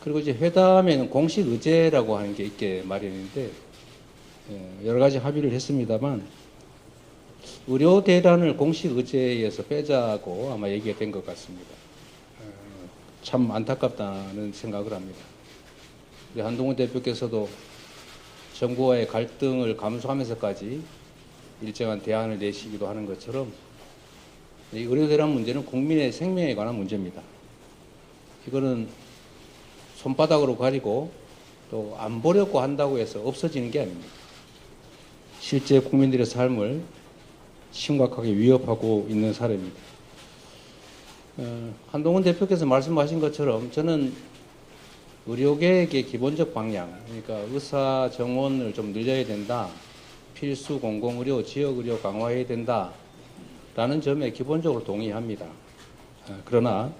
그리고 이제 회담에는 공식 의제라고 하는 게 있게 마련인데 여러 가지 합의를 했습니다만 의료 대란을 공식 의제에서 빼자고 아마 얘기가 된 것 같습니다. 참 안타깝다는 생각을 합니다. 우리 한동훈 대표께서도 정부와의 갈등을 감수하면서까지 일정한 대안을 내시기도 하는 것처럼 이 의료 대란 문제는 국민의 생명에 관한 문제입니다. 이거는 손바닥으로 가리고 또 안 보려고 한다고 해서 없어지는 게 아닙니다. 실제 국민들의 삶을 심각하게 위협하고 있는 사례입니다. 한동훈 대표께서 말씀하신 것처럼 저는 의료계획의 기본적 방향, 그러니까 의사 정원을 좀 늘려야 된다, 필수 공공의료, 지역의료 강화해야 된다라는 점에 기본적으로 동의합니다. 그러나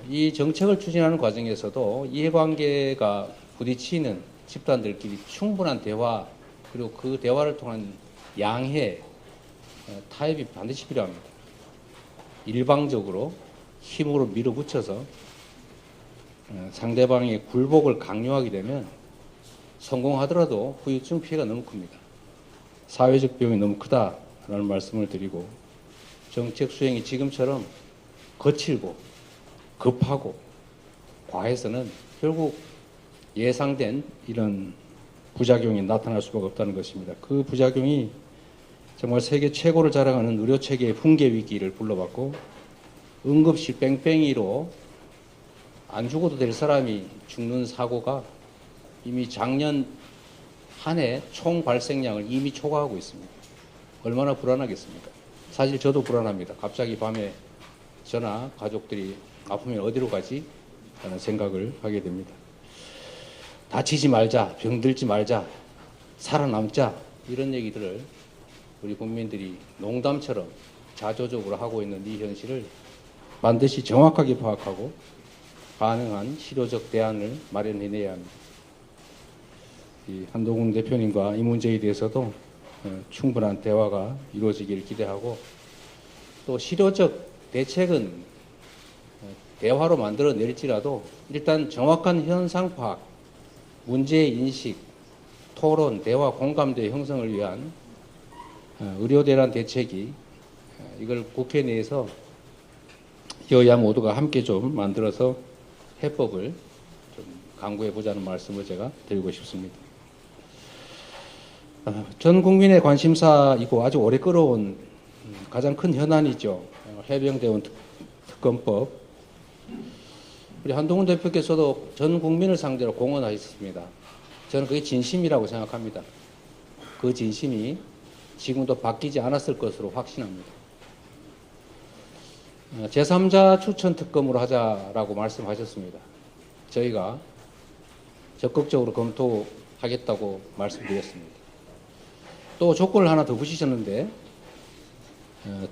이 정책을 추진하는 과정에서도 이해관계가 부딪히는 집단들끼리 충분한 대화, 그리고 그 대화를 통한 양해, 타협이 반드시 필요합니다. 일방적으로 힘으로 밀어붙여서 상대방의 굴복을 강요하게 되면 성공하더라도 후유증 피해가 너무 큽니다. 사회적 비용이 너무 크다라는 말씀을 드리고, 정책 수행이 지금처럼 거칠고 급하고 과해서는 결국 예상된 이런 부작용이 나타날 수밖에 없다는 것입니다. 그 부작용이 정말 세계 최고를 자랑하는 의료체계의 붕괴 위기를 불러봤고, 응급실 뺑뺑이로 안 죽어도 될 사람이 죽는 사고가 이미 작년 한 해 총 발생량을 이미 초과하고 있습니다. 얼마나 불안하겠습니까? 사실 저도 불안합니다. 갑자기 밤에 저나 가족들이 아프면 어디로 가지? 라는 생각을 하게 됩니다. 다치지 말자, 병들지 말자, 살아남자, 이런 얘기들을 우리 국민들이 농담처럼 자조적으로 하고 있는 이 현실을 반드시 정확하게 파악하고 가능한 실효적 대안을 마련해내야 합니다. 이 한동훈 대표님과 이 문제에 대해서도 충분한 대화가 이루어지기를 기대하고, 또 실효적 대책은 대화로 만들어낼지라도 일단 정확한 현상 파악, 문제의 인식, 토론, 대화, 공감대 형성을 위한 의료대란 대책이, 이걸 국회 내에서 여야 모두가 함께 좀 만들어서 해법을 좀 강구해보자는 말씀을 제가 드리고 싶습니다. 전 국민의 관심사이고 아주 오래 끌어온 가장 큰 현안이죠. 해병대원 특검법. 우리 한동훈 대표께서도 전 국민을 상대로 공언하셨습니다. 저는 그게 진심이라고 생각합니다. 그 진심이 지금도 바뀌지 않았을 것으로 확신합니다. 제3자 추천 특검으로 하자라고 말씀하셨습니다. 저희가 적극적으로 검토하겠다고 말씀드렸습니다. 또 조건을 하나 더 붙이셨는데,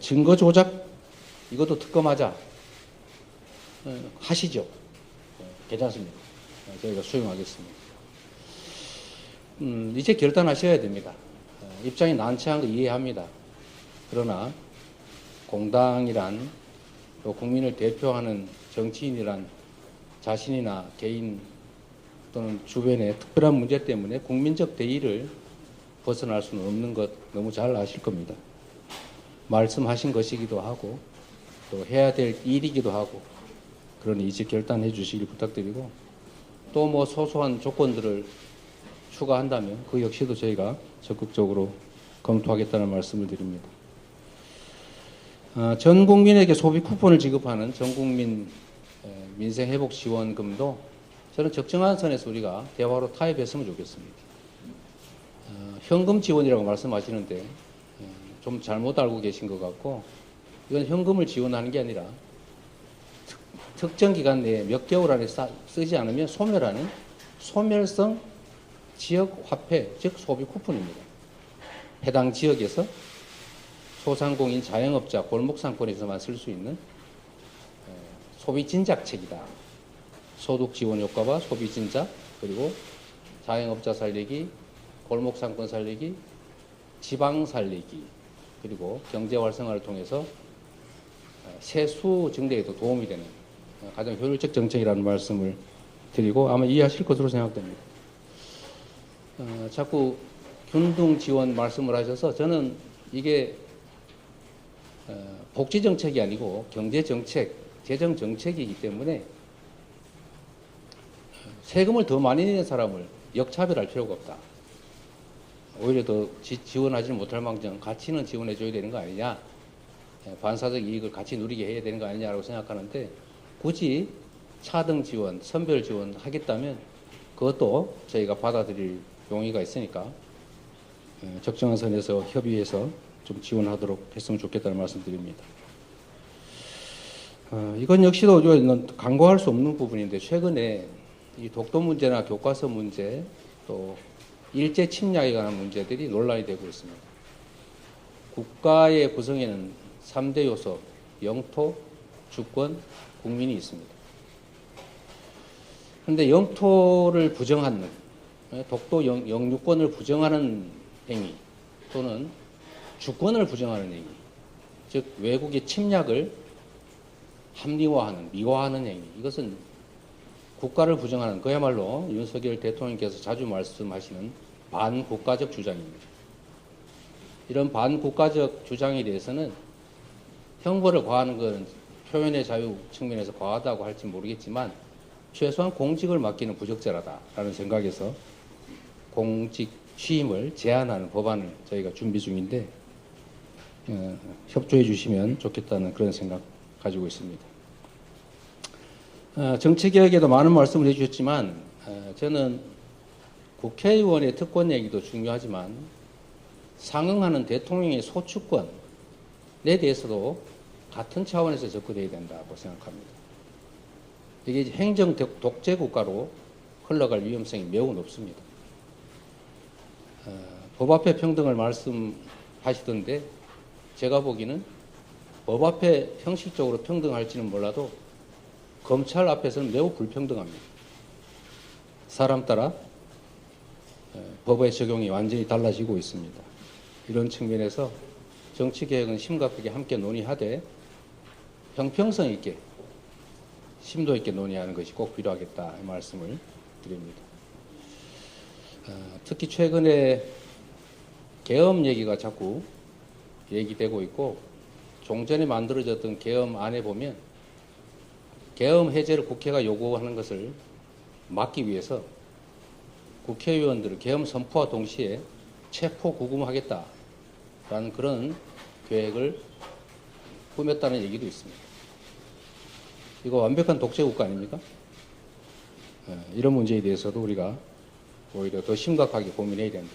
증거 조작 이것도 특검하자. 하시죠. 괜찮습니다. 저희가 수용하겠습니다. 이제 결단하셔야 됩니다. 입장이 난처한 거 이해합니다. 그러나 공당이란, 또 국민을 대표하는 정치인이란 자신이나 개인 또는 주변의 특별한 문제 때문에 국민적 대의를 벗어날 수는 없는 것 너무 잘 아실 겁니다. 말씀하신 것이기도 하고 또 해야 될 일이기도 하고, 그러니 이제 결단해 주시길 부탁드리고, 또 뭐 소소한 조건들을 추가한다면 그 역시도 저희가 적극적으로 검토하겠다는 말씀을 드립니다. 전 국민에게 소비 쿠폰을 지급하는 전국민 민생회복지원금도 저는 적정한 선에서 우리가 대화로 타협했으면 좋겠습니다. 현금 지원이라고 말씀하시는데 좀 잘못 알고 계신 것 같고, 이건 현금을 지원하는 게 아니라 특정 기간 내에 몇 개월 안에 쓰지 않으면 소멸하는 소멸성 지역 화폐, 즉 소비 쿠폰입니다. 해당 지역에서 소상공인, 자영업자, 골목상권에서만 쓸 수 있는 소비 진작책이다. 소득 지원 효과와 소비 진작, 그리고 자영업자 살리기, 골목상권 살리기, 지방 살리기, 그리고 경제 활성화를 통해서 세수 증대에도 도움이 되는 가장 효율적 정책이라는 말씀을 드리고 아마 이해하실 것으로 생각됩니다. 자꾸 균등 지원 말씀을 하셔서 저는 이게 복지 정책이 아니고 경제 정책, 재정 정책이기 때문에 세금을 더 많이 내는 사람을 역차별할 필요가 없다. 오히려 더 지원하지는 못할 망정 가치는 지원해 줘야 되는 거 아니냐, 반사적 이익을 같이 누리게 해야 되는 거 아니냐라고 생각하는데, 굳이 차등 지원, 선별 지원 하겠다면 그것도 저희가 받아들일 용의가 있으니까 적정한 선에서 협의해서 좀 지원하도록 했으면 좋겠다는 말씀드립니다. 이건 역시도 간과할 수 없는 부분인데, 최근에 이 독도 문제나 교과서 문제, 또 일제 침략에 관한 문제들이 논란이 되고 있습니다. 국가의 구성에는 3대 요소, 영토, 주권, 국민이 있습니다. 그런데 영토를 부정하는, 독도 영유권을 부정하는 행위, 또는 주권을 부정하는 행위, 즉 외국의 침략을 합리화하는, 미화하는 행위, 이것은 국가를 부정하는, 그야말로 윤석열 대통령께서 자주 말씀하시는 반국가적 주장입니다. 이런 반국가적 주장에 대해서는 형벌을 과하는 것은 표현의 자유 측면에서 과하다고 할지 모르겠지만 최소한 공직을 맡기는 부적절하다라는 생각에서 공직 취임을 제한하는 법안을 저희가 준비 중인데 협조해 주시면 좋겠다는 그런 생각 가지고 있습니다. 정치개혁에도 많은 말씀을 해주셨지만 저는 국회의원의 특권 얘기도 중요하지만 상응하는 대통령의 소추권에 대해서도 같은 차원에서 접근해야 된다고 생각합니다. 이게 행정 독재 국가로 흘러갈 위험성이 매우 높습니다. 법 앞에 평등을 말씀하시던데 제가 보기에는 법 앞에 형식적으로 평등할지는 몰라도 검찰 앞에서는 매우 불평등합니다. 사람 따라 법의 적용이 완전히 달라지고 있습니다. 이런 측면에서 정치개혁은 심각하게 함께 논의하되 형평성 있게 심도 있게 논의하는 것이 꼭 필요하겠다 이 말씀을 드립니다. 특히 최근에 계엄 얘기가 자꾸 얘기되고 있고 종전에 만들어졌던 계엄안에 보면 계엄 해제를 국회가 요구하는 것을 막기 위해서 국회의원들을 계엄 선포와 동시에 체포 구금하겠다라는 그런 계획을 꾸몄다는 얘기도 있습니다. 이거 완벽한 독재국가 아닙니까? 이런 문제에 대해서도 우리가 오히려 더 심각하게 고민해야 된다.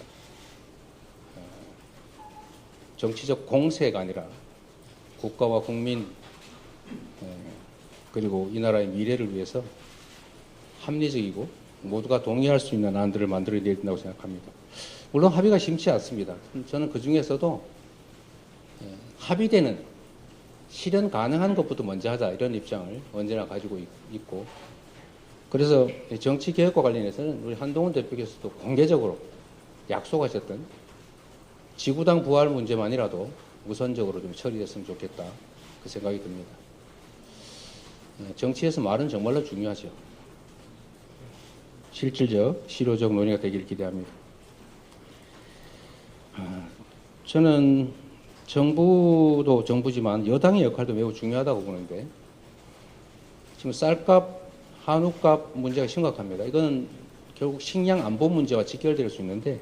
정치적 공세가 아니라 국가와 국민 그리고 이 나라의 미래를 위해서 합리적이고 모두가 동의할 수 있는 안들을 만들어야 된다고 생각합니다. 물론 합의가 심치 않습니다. 저는 그 중에서도 합의되는 실현 가능한 것부터 먼저 하자 이런 입장을 언제나 가지고 있고, 그래서 정치개혁과 관련해서는 우리 한동훈 대표께서도 공개적으로 약속하셨던 지구당 부활 문제만이라도 우선적으로 좀 처리됐으면 좋겠다 그 생각이 듭니다. 정치에서 말은 정말로 중요하죠. 실질적, 실효적 논의가 되기를 기대합니다. 저는 정부도 정부지만 여당의 역할도 매우 중요하다고 보는데 지금 쌀값, 한우값 문제가 심각합니다. 이건 결국 식량 안보 문제와 직결될 수 있는데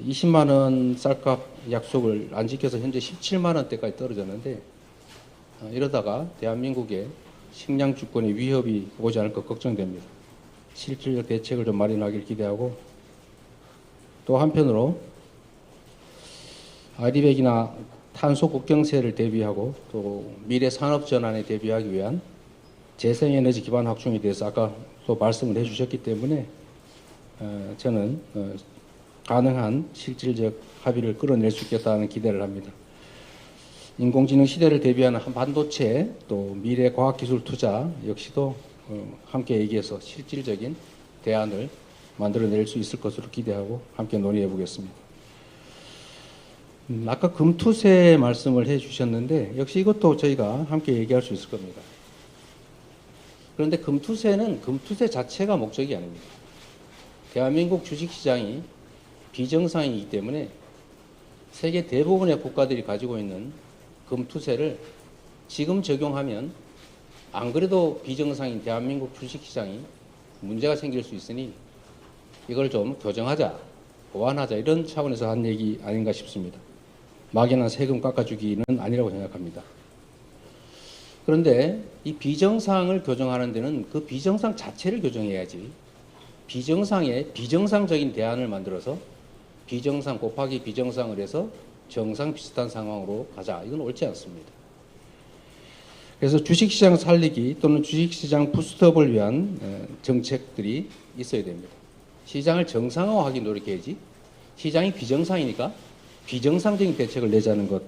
20만 원 쌀값 약속을 안 지켜서 현재 17만 원대까지 떨어졌는데 이러다가 대한민국의 식량 주권에 위협이 오지 않을까 걱정됩니다. 실질적 대책을 좀 마련하길 기대하고, 또 한편으로 아리백이나 탄소 국경세를 대비하고 또 미래 산업 전환에 대비하기 위한 재생에너지 기반 확충에 대해서 아까 또 말씀을 해주셨기 때문에 저는 가능한 실질적 합의를 끌어낼 수 있겠다는 기대를 합니다. 인공지능 시대를 대비하는 반도체 또 미래 과학기술 투자 역시도 함께 얘기해서 실질적인 대안을 만들어낼 수 있을 것으로 기대하고 함께 논의해 보겠습니다. 아까 금투세 말씀을 해 주셨는데 역시 이것도 저희가 함께 얘기할 수 있을 겁니다. 그런데 금투세 자체가 목적이 아닙니다. 대한민국 주식시장이 비정상이기 때문에 세계 대부분의 국가들이 가지고 있는 금투세를 지금 적용하면 안 그래도 비정상인 대한민국 주식시장이 문제가 생길 수 있으니 이걸 좀 교정하자, 보완하자 이런 차원에서 한 얘기 아닌가 싶습니다. 막연한 세금 깎아주기는 아니라고 생각합니다. 그런데 이 비정상을 교정하는 데는 그 비정상 자체를 교정해야지 비정상에 비정상적인 대안을 만들어서 비정상 곱하기 비정상을 해서 정상 비슷한 상황으로 가자. 이건 옳지 않습니다. 그래서 주식시장 살리기 또는 주식시장 부스트업을 위한 정책들이 있어야 됩니다. 시장을 정상화하기 노력해야지 시장이 비정상이니까 비정상적인 대책을 내자는 것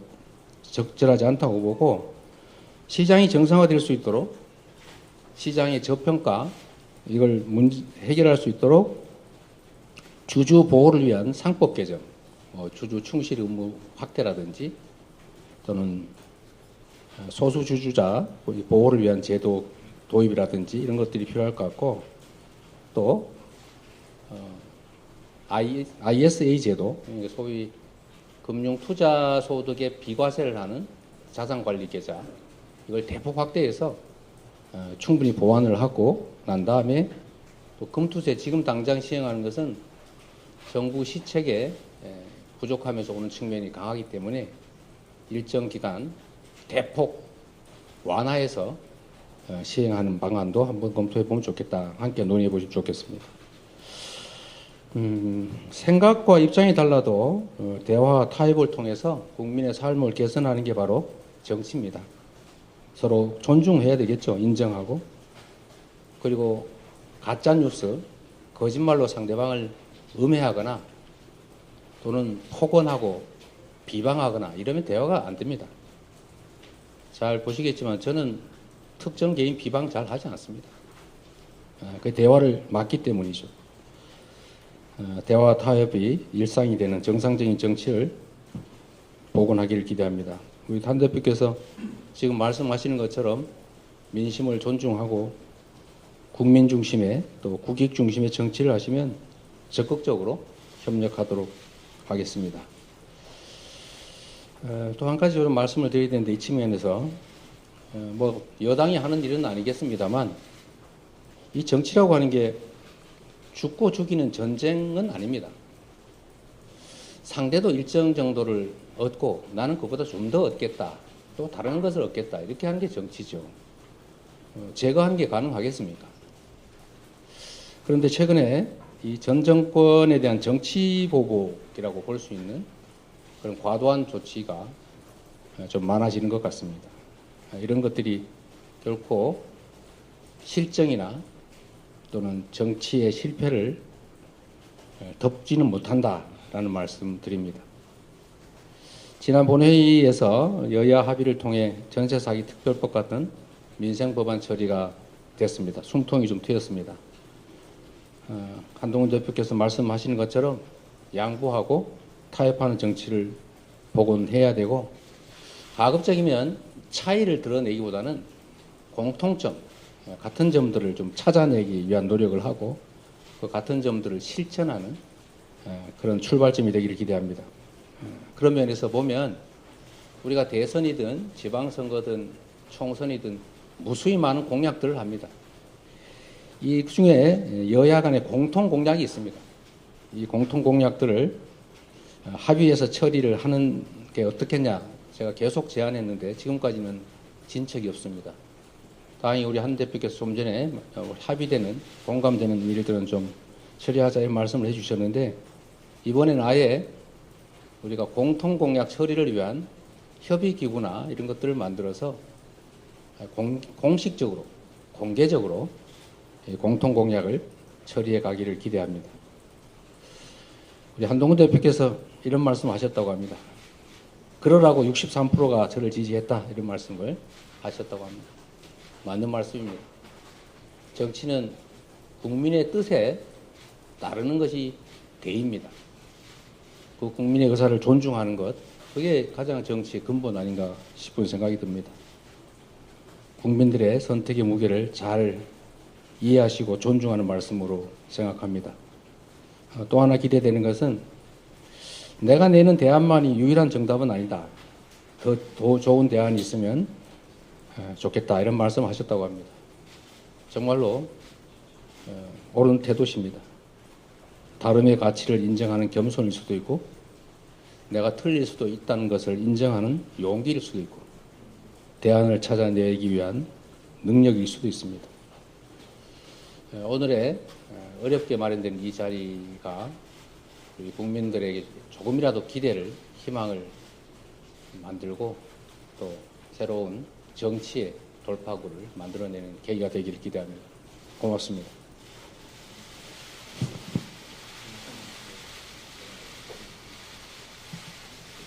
적절하지 않다고 보고 시장이 정상화될 수 있도록 시장의 저평가 이걸 해결할 수 있도록 주주 보호를 위한 상법 개정, 주주 충실 의무 확대라든지 또는 소수 주주자 보호를 위한 제도 도입이라든지 이런 것들이 필요할 것 같고 또 ISA 제도, 소위 금융투자소득의 비과세를 하는 자산관리계좌 이걸 대폭 확대해서 충분히 보완을 하고 난 다음에 또 금투세 지금 당장 시행하는 것은 정부 시책에 부족하면서 오는 측면이 강하기 때문에 일정 기간 대폭 완화해서 시행하는 방안도 한번 검토해 보면 좋겠다. 함께 논의해 보시면 좋겠습니다. 생각과 입장이 달라도 대화와 타협을 통해서 국민의 삶을 개선하는 게 바로 정치입니다. 서로 존중해야 되겠죠. 인정하고. 그리고 가짜뉴스, 거짓말로 상대방을 음해하거나 또는 폭언하고 비방하거나 이러면 대화가 안 됩니다. 잘 보시겠지만 저는 특정 개인 비방 잘 하지 않습니다. 그 대화를 막기 때문이죠. 대화와 타협이 일상이 되는 정상적인 정치를 복원하기를 기대합니다. 우리 단 대표께서 지금 말씀하시는 것처럼 민심을 존중하고 국민 중심의 또 국익 중심의 정치를 하시면 적극적으로 협력하도록 하겠습니다. 또 한 가지 좀 말씀을 드려야 되는데 이 측면에서 뭐 여당이 하는 일은 아니겠습니다만 이 정치라고 하는 게 죽고 죽이는 전쟁은 아닙니다. 상대도 일정 정도를 얻고 나는 그보다 좀 더 얻겠다. 또 다른 것을 얻겠다. 이렇게 하는 게 정치죠. 제거하는 게 가능하겠습니까? 그런데 최근에 이 전 정권에 대한 정치 보복이라고 볼 수 있는 그런 과도한 조치가 좀 많아지는 것 같습니다. 이런 것들이 결코 실정이나 또는 정치의 실패를 덮지는 못한다라는 말씀 드립니다. 지난 본회의에서 여야 합의를 통해 전세사기 특별법 같은 민생법안 처리가 됐습니다. 숨통이 좀 트였습니다. 한동훈 대표께서 말씀하시는 것처럼 양보하고 타협하는 정치를 복원해야 되고 가급적이면 차이를 드러내기보다는 공통점, 같은 점들을 좀 찾아내기 위한 노력을 하고 그 같은 점들을 실천하는 그런 출발점이 되기를 기대합니다. 그런 면에서 보면 우리가 대선이든 지방선거든 총선이든 무수히 많은 공약들을 합니다. 이 중에 여야 간의 공통 공약이 있습니다. 이 공통 공약들을 합의해서 처리를 하는 게 어떻겠냐 제가 계속 제안했는데 지금까지는 진척이 없습니다. 다행히 우리 한 대표께서 좀 전에 합의되는 공감되는 일들은 좀 처리하자 이런 말씀을 해주셨는데 이번에는 아예 우리가 공통 공약 처리를 위한 협의기구나 이런 것들을 만들어서 공식적으로 공개적으로 공통 공약을 처리해 가기를 기대합니다. 우리 한동훈 대표께서 이런 말씀하셨다고 합니다. 그러라고 63%가 저를 지지했다 이런 말씀을 하셨다고 합니다. 맞는 말씀입니다. 정치는 국민의 뜻에 따르는 것이 대의입니다. 그 국민의 의사를 존중하는 것 그게 가장 정치의 근본 아닌가 싶은 생각이 듭니다. 국민들의 선택의 무게를 잘 이해하시고 존중하는 말씀으로 생각합니다. 또 하나 기대되는 것은 내가 내는 대안만이 유일한 정답은 아니다. 더 좋은 대안이 있으면 좋겠다. 이런 말씀하셨다고 합니다. 정말로 옳은 태도십니다. 다름의 가치를 인정하는 겸손일 수도 있고 내가 틀릴 수도 있다는 것을 인정하는 용기일 수도 있고 대안을 찾아내기 위한 능력일 수도 있습니다. 오늘의 어렵게 마련된 이 자리가 우리 국민들에게 조금이라도 기대를, 희망을 만들고 또 새로운 정치의 돌파구를 만들어내는 계기가 되기를 기대합니다. 고맙습니다.